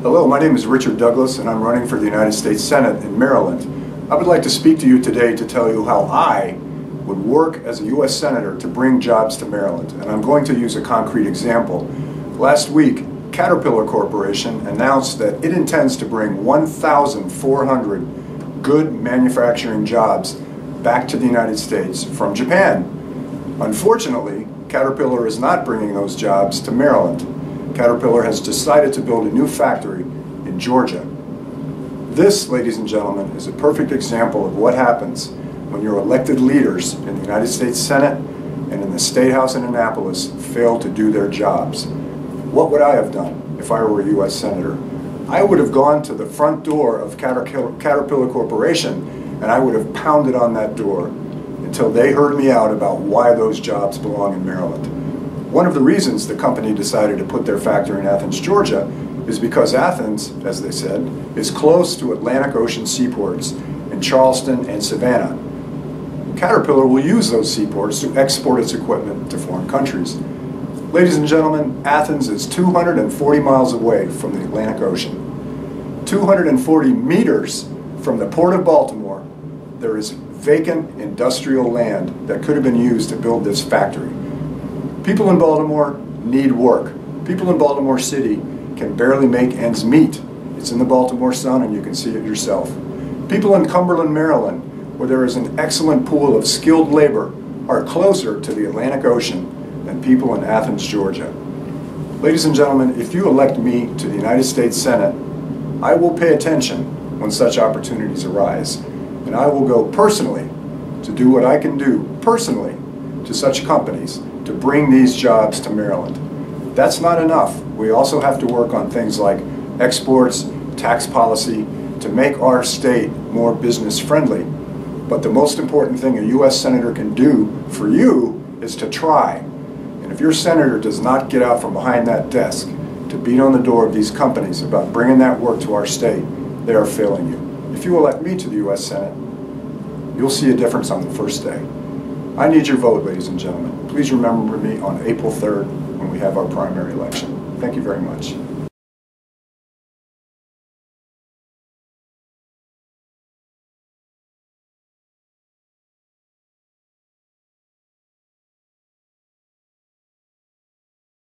Hello, my name is Richard Douglas and I'm running for the United States Senate in Maryland. I would like to speak to you today to tell you how I would work as a U.S. Senator to bring jobs to Maryland, and I'm going to use a concrete example. Last week, Caterpillar Corporation announced that it intends to bring 1,400 good manufacturing jobs back to the United States from Japan. Unfortunately, Caterpillar is not bringing those jobs to Maryland. Caterpillar has decided to build a new factory in Georgia. This, ladies and gentlemen, is a perfect example of what happens when your elected leaders in the United States Senate and in the State House in Annapolis fail to do their jobs. What would I have done if I were a U.S. Senator? I would have gone to the front door of Caterpillar Corporation and I would have pounded on that door until they heard me out about why those jobs belong in Maryland. One of the reasons the company decided to put their factory in Athens, Georgia, is because Athens, as they said, is close to Atlantic Ocean seaports in Charleston and Savannah. Caterpillar will use those seaports to export its equipment to foreign countries. Ladies and gentlemen, Athens is 240 miles away from the Atlantic Ocean. 240 meters from the Port of Baltimore, there is vacant industrial land that could have been used to build this factory. People in Baltimore need work. People in Baltimore City can barely make ends meet. It's in the Baltimore Sun and you can see it yourself. People in Cumberland, Maryland, where there is an excellent pool of skilled labor, are closer to the Atlantic Ocean than people in Athens, Georgia. Ladies and gentlemen, if you elect me to the United States Senate, I will pay attention when such opportunities arise, and I will go personally to do what I can do personally to such companies to bring these jobs to Maryland. That's not enough. We also have to work on things like exports, tax policy, to make our state more business friendly. But the most important thing a U.S. Senator can do for you is to try. And if your senator does not get out from behind that desk to beat on the door of these companies about bringing that work to our state, they are failing you. If you elect me to the U.S. Senate, you'll see a difference on the first day. I need your vote, ladies and gentlemen. Please remember me on April 3rd when we have our primary election. Thank you very much.